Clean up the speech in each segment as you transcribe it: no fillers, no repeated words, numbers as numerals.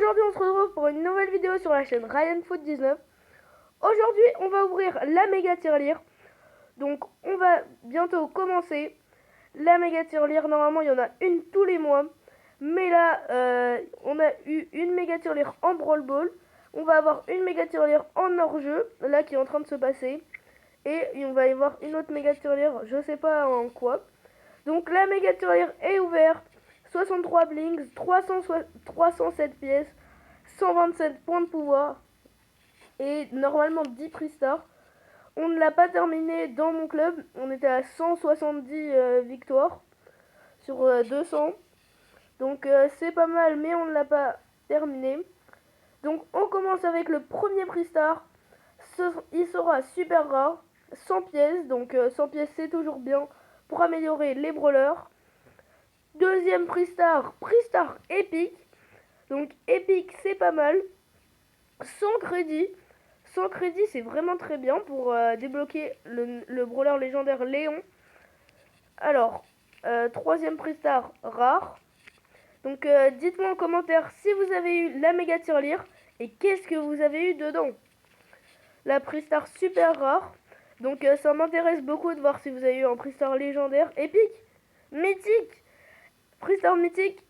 Aujourd'hui on se retrouve pour une nouvelle vidéo sur la chaîne RyanFoot19. Aujourd'hui on va ouvrir la méga tirelire. Donc on va bientôt commencer la méga tirelire. Normalement il y en a une tous les mois. Mais là on a eu une méga tirelire en Brawl Ball. On va avoir une méga tirelire en hors-jeu, là qui est en train de se passer. Et on va y avoir une autre méga tirelire, je sais pas en quoi. Donc la méga tirelire est ouverte. 63 blinks, 307 pièces, 127 points de pouvoir et normalement 10 prix stars. On ne l'a pas terminé dans mon club, on était à 170 victoires sur 200. Donc c'est pas mal, mais on ne l'a pas terminé. Donc on commence avec le premier prix star. Il sera super rare, 100 pièces, donc 100 pièces c'est toujours bien pour améliorer les brawlers. Deuxième prix star épique. Donc épique c'est pas mal. Sans crédit. Sans crédit c'est vraiment très bien pour débloquer le brawler légendaire Léon. Alors, troisième prix star rare. Donc dites-moi en commentaire si vous avez eu la méga tirelire et qu'est-ce que vous avez eu dedans. La prix star super rare. Donc ça m'intéresse beaucoup de voir si vous avez eu un prix star légendaire, épique, mythique. Prix star mythique,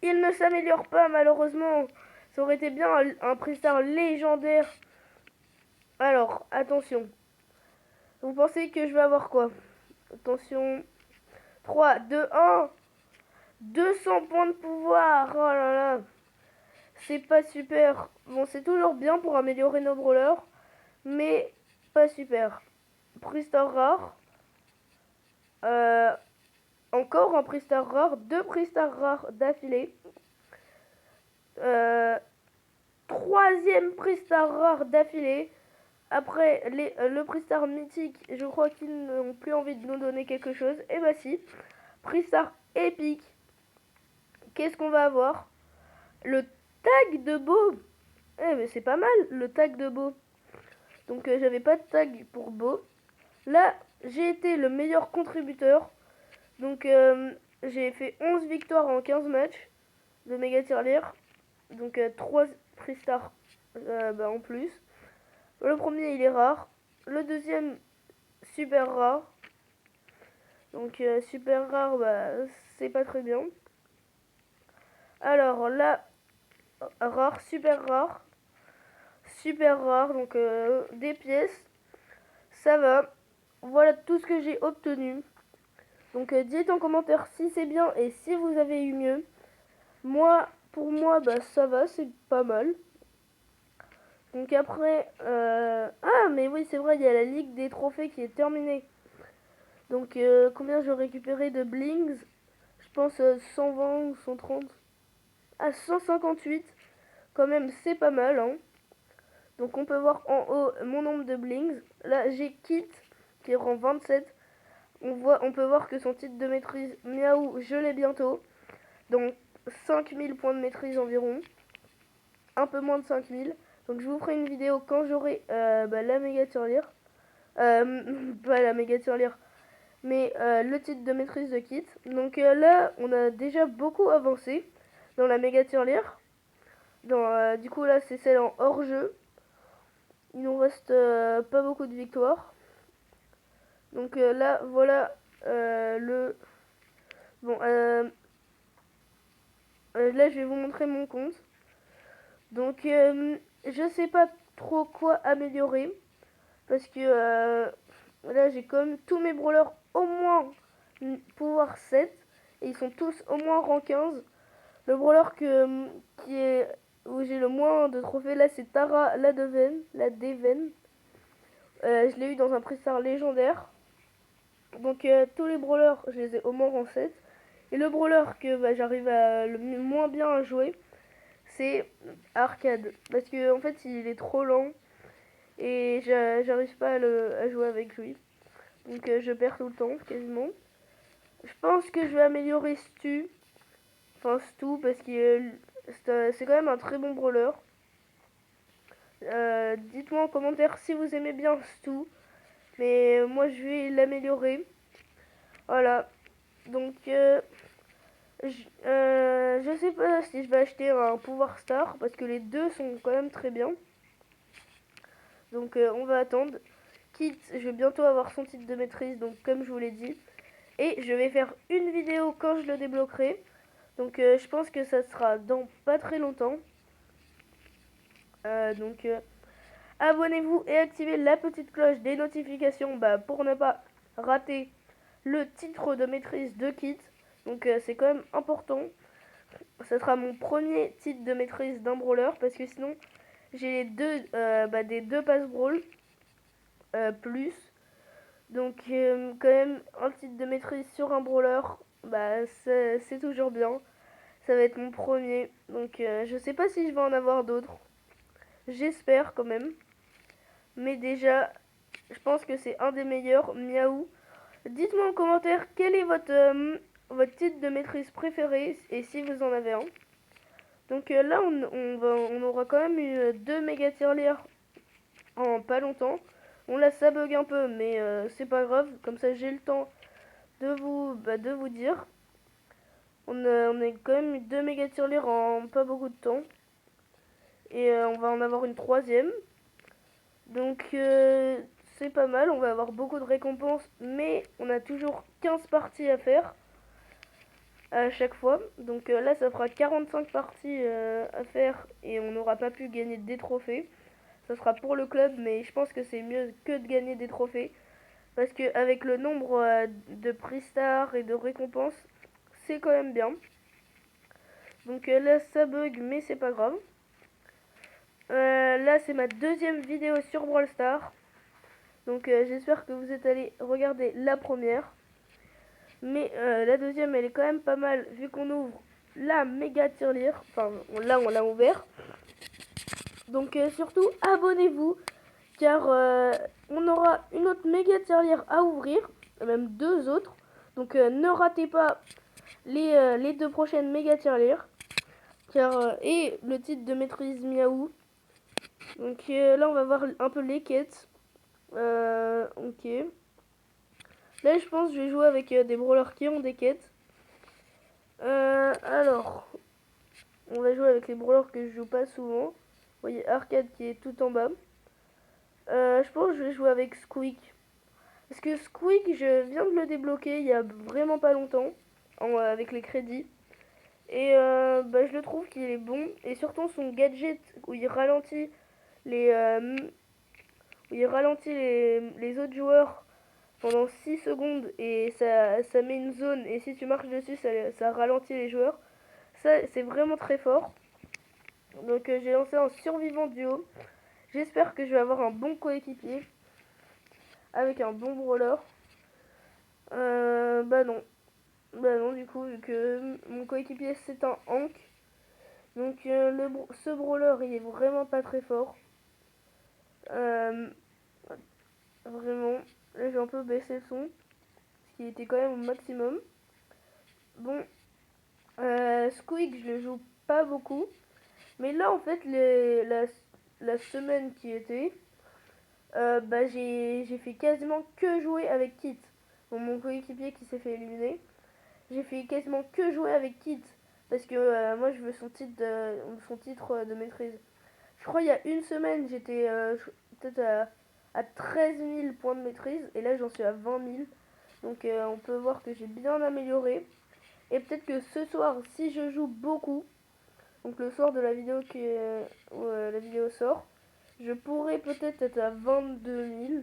il ne s'améliore pas malheureusement. Ça aurait été bien un prix star légendaire. Alors, attention. Vous pensez que je vais avoir quoi? Attention. 3, 2, 1. 200 points de pouvoir. Oh là là. C'est pas super. Bon, c'est toujours bien pour améliorer nos brawlers. Mais pas super. Prix star rare. Encore un prix star rare. 2 prix star rares d'affilée. Troisième prix star rare d'affilée. Après le prix star mythique, je crois qu'ils n'ont plus envie de nous donner quelque chose. Et bah si. Prix star épique. Qu'est-ce qu'on va avoir? Le tag de Beau. Eh mais c'est pas mal le tag de Beau. Donc j'avais pas de tag pour Beau. Là j'ai été le meilleur contributeur. Donc j'ai fait 11 victoires en 15 matchs de méga tirelire. Donc 3 prix star en plus. Le premier il est rare. Le deuxième super rare. Donc super rare, c'est pas très bien. Alors là, rare, super rare. Super rare, donc des pièces. Ça va. Voilà tout ce que j'ai obtenu. Donc dites en commentaire si c'est bien et si vous avez eu mieux. Moi, pour moi, ça va, c'est pas mal. Donc après, ah mais oui c'est vrai, il y a la ligue des trophées qui est terminée. Donc combien j'ai récupéré de blings? Je pense 120 ou 130. À 158, quand même c'est pas mal hein. Donc on peut voir en haut mon nombre de blings. Là j'ai Kit qui rend 27. On peut voir que son titre de maîtrise Miaou je l'ai bientôt. Donc 5000 points de maîtrise environ. Un peu moins de 5000. Donc je vous ferai une vidéo quand j'aurai la méga tirelire. Pas la méga tirelire, mais le titre de maîtrise de Kit. Donc là on a déjà beaucoup avancé dans la méga tirelire. Du coup là c'est celle en hors jeu. Il nous reste pas beaucoup de victoires. Donc là voilà le... Bon là je vais vous montrer mon compte. Donc je sais pas trop quoi améliorer. Parce que là j'ai comme tous mes brawlers au moins pouvoir 7. Et ils sont tous au moins rang 15. Le brawler qui est où j'ai le moins de trophées là c'est Tara la Deven. Je l'ai eu dans un prix star légendaire. Donc tous les brawlers je les ai au moins rang 7. Et le brawler que j'arrive à le moins bien à jouer c'est Arcade. Parce que en fait il est trop lent. Et j'arrive pas à jouer avec lui. Donc je perds tout le temps quasiment. Je pense que je vais améliorer Stu. Enfin Stu parce que c'est quand même un très bon brawler. Dites-moi en commentaire si vous aimez bien Stu. Mais moi je vais l'améliorer. Voilà. Donc Je sais pas si je vais acheter un pouvoir star parce que les deux sont quand même très bien. Donc on va attendre. Kit, je vais bientôt avoir son titre de maîtrise, donc comme je vous l'ai dit. Et je vais faire une vidéo quand je le débloquerai. Donc je pense que ça sera dans pas très longtemps. Donc abonnez-vous et activez la petite cloche des notifications pour ne pas rater le titre de maîtrise de Kit. Donc c'est quand même important. Ça sera mon premier titre de maîtrise d'un brawler parce que sinon j'ai des deux pass brawl plus. Donc quand même un titre de maîtrise sur un brawler, c'est toujours bien. Ça va être mon premier. Donc je sais pas si je vais en avoir d'autres. J'espère quand même. Mais déjà, je pense que c'est un des meilleurs. Miaou. Dites-moi en commentaire quel est votre titre de maîtrise préféré et si vous en avez un. Donc là, on aura quand même eu deux méga tirelires en pas longtemps. Bon là, ça bug un peu, mais c'est pas grave. Comme ça, j'ai le temps de vous dire. On a quand même eu deux méga tirelires en pas beaucoup de temps. Et on va en avoir une troisième. Donc c'est pas mal, on va avoir beaucoup de récompenses, mais on a toujours 15 parties à faire à chaque fois. Donc là ça fera 45 parties à faire et on n'aura pas pu gagner des trophées. Ça sera pour le club, mais je pense que c'est mieux que de gagner des trophées. Parce qu'avec le nombre de prix stars et de récompenses, c'est quand même bien. Donc là ça bug, mais c'est pas grave. Là c'est ma deuxième vidéo sur Brawl Stars. Donc j'espère que vous êtes allés regarder la première. Mais la deuxième elle est quand même pas mal vu qu'on ouvre la méga tirelire. Enfin là on l'a ouvert. Donc surtout abonnez-vous car on aura une autre méga tirelire à ouvrir. Même deux autres. Donc ne ratez pas les deux prochaines méga tirelires. Car et le titre de maîtrise Miaou. Donc là on va voir un peu les quêtes. Ok. Là, je pense que je vais jouer avec des brawlers qui ont des quêtes. Alors, on va jouer avec les brawlers que je joue pas souvent. Vous voyez Arcade qui est tout en bas. Je pense que je vais jouer avec Squeak. Parce que Squeak, je viens de le débloquer il y a vraiment pas longtemps. Avec les crédits. Et je le trouve qu'il est bon. Et surtout son gadget où il ralentit les autres joueurs pendant 6 secondes et ça met une zone et si tu marches dessus ça ralentit les joueurs. Ça c'est vraiment très fort. Donc j'ai lancé un survivant duo. J'espère que je vais avoir un bon coéquipier avec un bon brawler. Non. Bah non du coup vu que mon coéquipier c'est un Hank. Donc ce brawler il est vraiment pas très fort. Vraiment. Là j'ai un peu baissé le son. Parce qu'il était quand même au maximum. Bon, Squeak, je le joue pas beaucoup. Mais là, en fait, la semaine qui était, j'ai fait quasiment que jouer avec Kit. Bon, mon coéquipier qui s'est fait éliminer. J'ai fait quasiment que jouer avec Kit. Parce que moi, je veux son titre de maîtrise. Je crois il y a une semaine, j'étais peut-être à 13 000 points de maîtrise. Et là, j'en suis à 20 000. Donc, on peut voir que j'ai bien amélioré. Et peut-être que ce soir, si je joue beaucoup, donc le soir de la vidéo où la vidéo sort, je pourrais peut-être être à 22 000.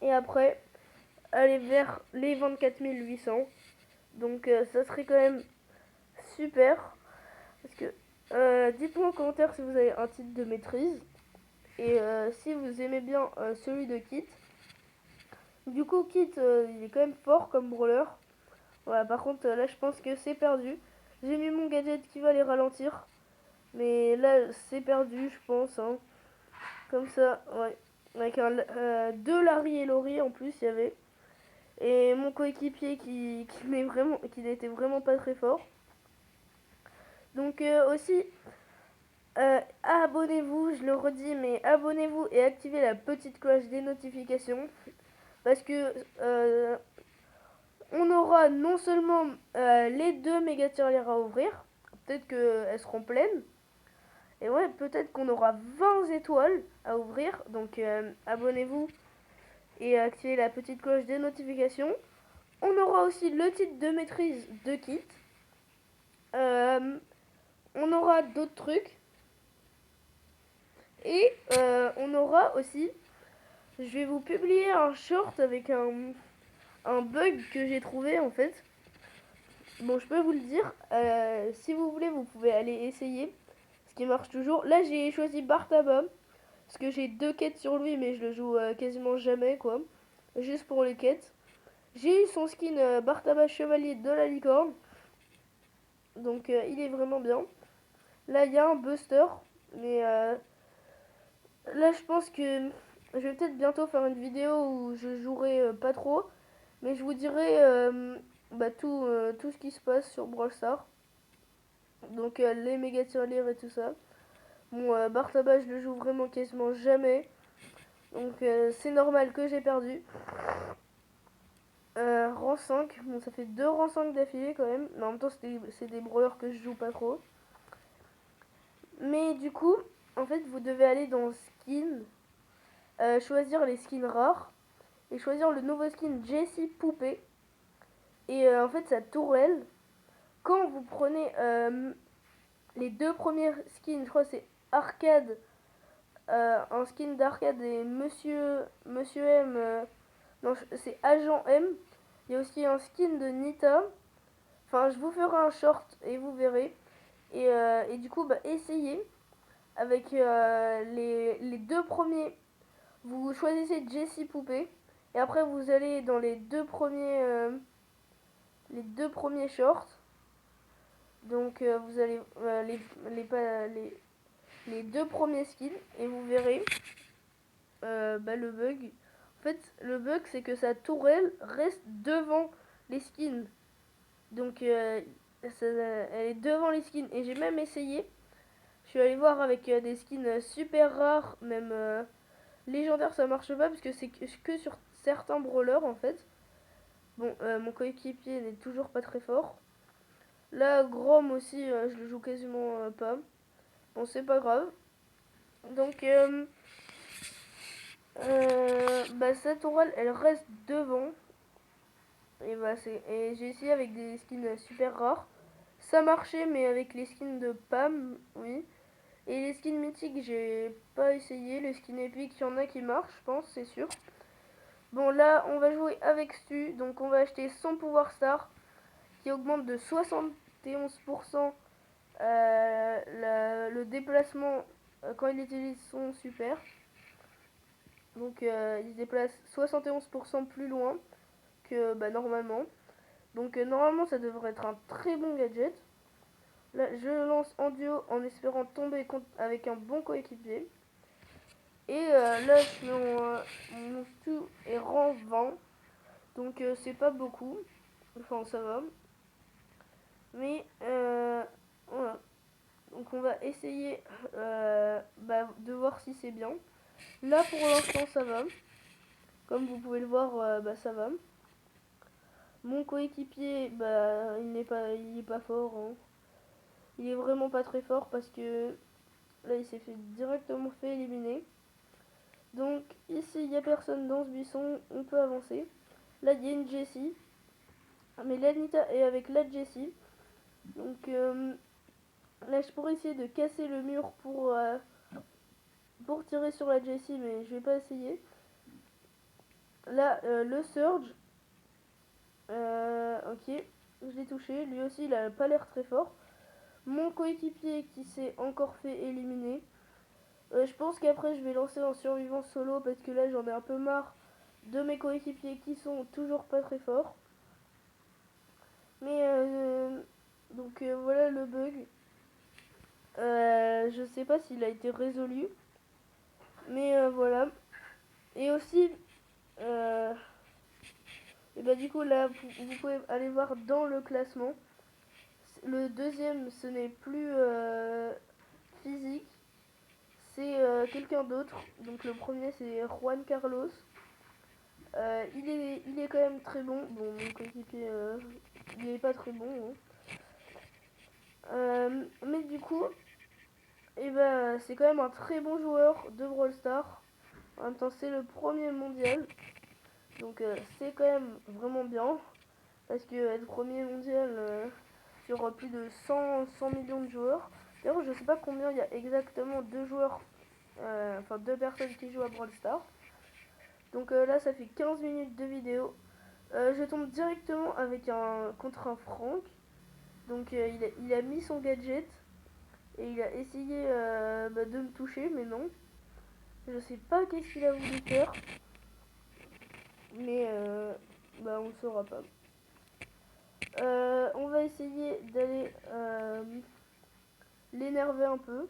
Et après, aller vers les 24 800. Donc ça serait quand même super. Parce que dites-moi en commentaire si vous avez un titre de maîtrise. Et si vous aimez bien celui de Kit. Du coup, Kit, il est quand même fort comme brawler. Voilà, par contre, là, je pense que c'est perdu. J'ai mis mon gadget qui va les ralentir. Mais là, c'est perdu, je pense. Hein. Comme ça, ouais. Avec deux Larry et Laurie en plus, il y avait. Et mon coéquipier qui n'était vraiment pas très fort. Donc aussi, abonnez-vous, je le redis, mais abonnez-vous et activez la petite cloche des notifications. Parce que on aura non seulement les 2 méga tirelires à ouvrir, peut-être qu'elles seront pleines. Et ouais, peut-être qu'on aura 20 étoiles à ouvrir. Donc abonnez-vous et activez la petite cloche des notifications. On aura aussi le titre de maîtrise de kit. On aura d'autres trucs. Et on aura aussi, je vais vous publier un short avec un bug que j'ai trouvé en fait. Bon, je peux vous le dire. Si vous voulez, vous pouvez aller essayer. Ce qui marche toujours. Là, j'ai choisi Bartaba. Parce que j'ai 2 quêtes sur lui, mais je le joue quasiment jamais, quoi. Juste pour les quêtes. J'ai eu son skin Bartaba Chevalier de la Licorne. Donc, il est vraiment bien. Là, il y a un Buster. Mais là, je pense que je vais peut-être bientôt faire une vidéo où je jouerai pas trop. Mais je vous dirai tout ce qui se passe sur Brawl Stars. Donc, les méga tirelires et tout ça. Bon, Bartaba, je le joue vraiment quasiment jamais. Donc, c'est normal que j'ai perdu. Rang 5, bon ça fait 2 rangs 5 d'affilée quand même, mais en même temps c'est des brawlers que je joue pas trop. Mais du coup, en fait vous devez aller dans skin, choisir les skins rares, et choisir le nouveau skin Jessie Poupée. Et en fait sa tourelle, quand vous prenez les 2 premières skins, je crois que c'est Arcade, un skin d'Arcade et Monsieur M, non c'est Agent M, il y a aussi un skin de Nita. Enfin, je vous ferai un short et vous verrez. Et du coup, essayez avec les 2 premiers. Vous choisissez Jessie Poupée. Et après, vous allez dans les deux premiers shorts. Donc, vous allez les 2 premiers skins. Et vous verrez le bug. En fait, le bug, c'est que sa tourelle reste devant les skins. Donc, elle est devant les skins. Et j'ai même essayé. Je suis allé voir avec des skins super rares, même légendaires, ça marche pas parce que c'est que sur certains brawlers en fait. Bon, mon coéquipier n'est toujours pas très fort. Là, Grom aussi, je le joue quasiment pas. Bon, c'est pas grave. Donc, cette tourelle, elle reste devant. Et j'ai essayé avec des skins super rares. Ça marchait, mais avec les skins de Pam, oui. Et les skins mythiques, j'ai pas essayé. Les skins épiques, il y en a qui marchent, je pense, c'est sûr. Bon, là, on va jouer avec Stu. Donc, on va acheter son pouvoir star qui augmente de 71% le déplacement quand il utilise son super. Donc, il se déplace 71% plus loin que normalement. Donc, normalement, ça devrait être un très bon gadget. Là, je lance en duo en espérant tomber avec un bon coéquipier. Et là, mon Stu est rang 20. Donc, c'est pas beaucoup. Enfin, ça va. Mais, voilà. Donc, on va essayer de voir si c'est bien. Là, pour l'instant, ça va. Comme vous pouvez le voir, ça va. Mon coéquipier, il est pas fort. Hein. Il est vraiment pas très fort parce que là, il s'est directement fait éliminer. Donc ici, il n'y a personne dans ce buisson, on peut avancer. Là, il y a une Jessie. Mais l'Anita est avec la Jessie. Donc là, je pourrais essayer de casser le mur pour tirer sur la Jessie, mais je vais pas essayer. Là, le Surge. Ok, je l'ai touché. Lui aussi, il a pas l'air très fort. Mon coéquipier qui s'est encore fait éliminer. Je pense qu'après, je vais lancer en survivant solo parce que là, j'en ai un peu marre de mes coéquipiers qui sont toujours pas très forts. Mais donc voilà le bug. Je sais pas s'il a été résolu. Mais voilà. Et aussi, et du coup là, vous pouvez aller voir dans le classement. Le deuxième, ce n'est plus physique. C'est quelqu'un d'autre. Donc le premier, c'est Juan Carlos. Il est quand même très bon. Bon, mon coéquipier, il est pas très bon. Hein. Mais du coup, c'est quand même un très bon joueur de Brawl Stars. En même temps, c'est le premier mondial. Donc, c'est quand même vraiment bien. Parce que être premier mondial sur plus de 100 millions de joueurs. D'ailleurs, je sais pas combien il y a exactement de joueurs, enfin deux personnes qui jouent à Brawl Stars. Donc là, ça fait 15 minutes de vidéo. Je tombe directement avec contre un Franck. Donc il a mis son gadget et il a essayé de me toucher, mais non. Je sais pas qu'est-ce qu'il a voulu faire, mais on ne saura pas. On va essayer d'aller l'énerver un peu.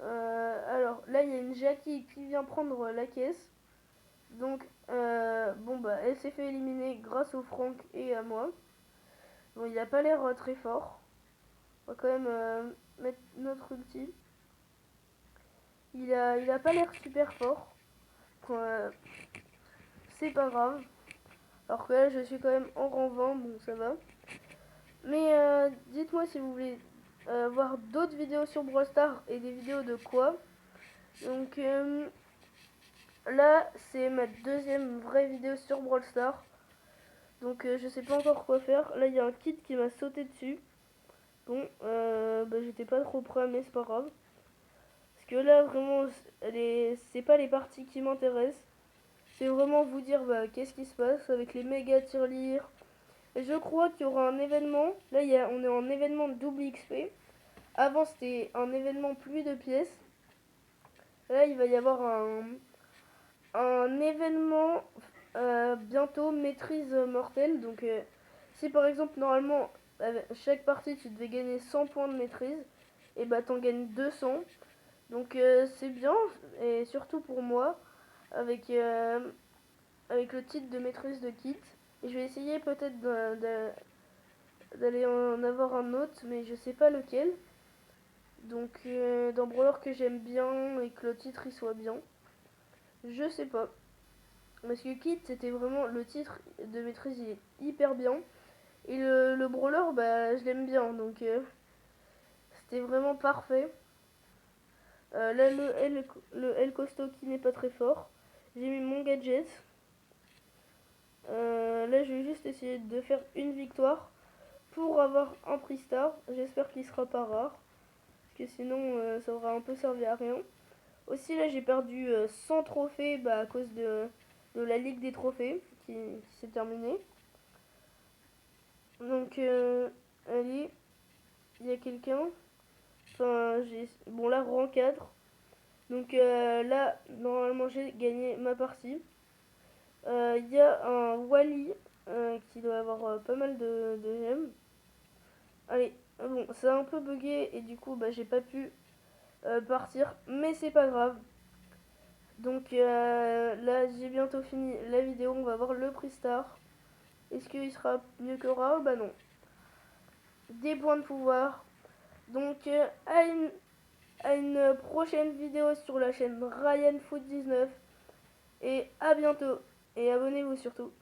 Alors là, il y a une Jackie qui vient prendre la caisse. Donc, elle s'est fait éliminer grâce au Franck et à moi. Bon, il a pas l'air très fort. On va quand même mettre notre ulti. Il a pas l'air super fort. C'est pas grave. Alors que là, je suis quand même en rang 20, bon, ça va. Mais dites-moi si vous voulez voir d'autres vidéos sur Brawl Stars et des vidéos de quoi. Donc là, c'est ma deuxième vraie vidéo sur Brawl Stars. Donc je sais pas encore quoi faire. Là, il y a un kit qui m'a sauté dessus. Bon, j'étais pas trop prêt, mais c'est pas grave. Parce que là, vraiment, c'est pas les parties qui m'intéressent. C'est vraiment vous dire qu'est-ce qui se passe avec les méga tirelires. Et je crois qu'il y aura un événement. Là, on est en événement de double XP. Avant, c'était un événement pluie de pièces. Là, il va y avoir un événement bientôt maîtrise mortelle. Donc, si par exemple, normalement, chaque partie, tu devais gagner 100 points de maîtrise, et t'en gagnes 200. Donc, c'est bien, et surtout pour moi, avec le titre de maîtrise de kit. Et je vais essayer peut-être d'aller en avoir un autre, mais je sais pas lequel. Donc, dans Brawler que j'aime bien et que le titre il soit bien. Je sais pas. Parce que Kit, c'était vraiment le titre de maîtrise, il est hyper bien. Et le Brawler, je l'aime bien. Donc, c'était vraiment parfait. Là, le L costaud qui n'est pas très fort. J'ai mis mon gadget. Là, je vais juste essayer de faire une victoire pour avoir un prix star. J'espère qu'il sera pas rare. Parce que sinon, ça aura un peu servi à rien. Aussi, là, j'ai perdu 100 trophées à cause de la Ligue des trophées qui s'est terminée. Donc, allez, il y a quelqu'un. Enfin, bon, là, rang 4. Donc, là, normalement, j'ai gagné ma partie. Il y a un Wally qui doit avoir pas mal de gemmes. Allez, bon, ça a un peu bugué et du coup, j'ai pas pu partir. Mais c'est pas grave. Donc là, j'ai bientôt fini la vidéo. On va voir le prix star. Est-ce qu'il sera mieux que Rao? Bah non. Des points de pouvoir. Donc à une prochaine vidéo sur la chaîne RyanFoot19. Et à bientôt. Et abonnez-vous surtout.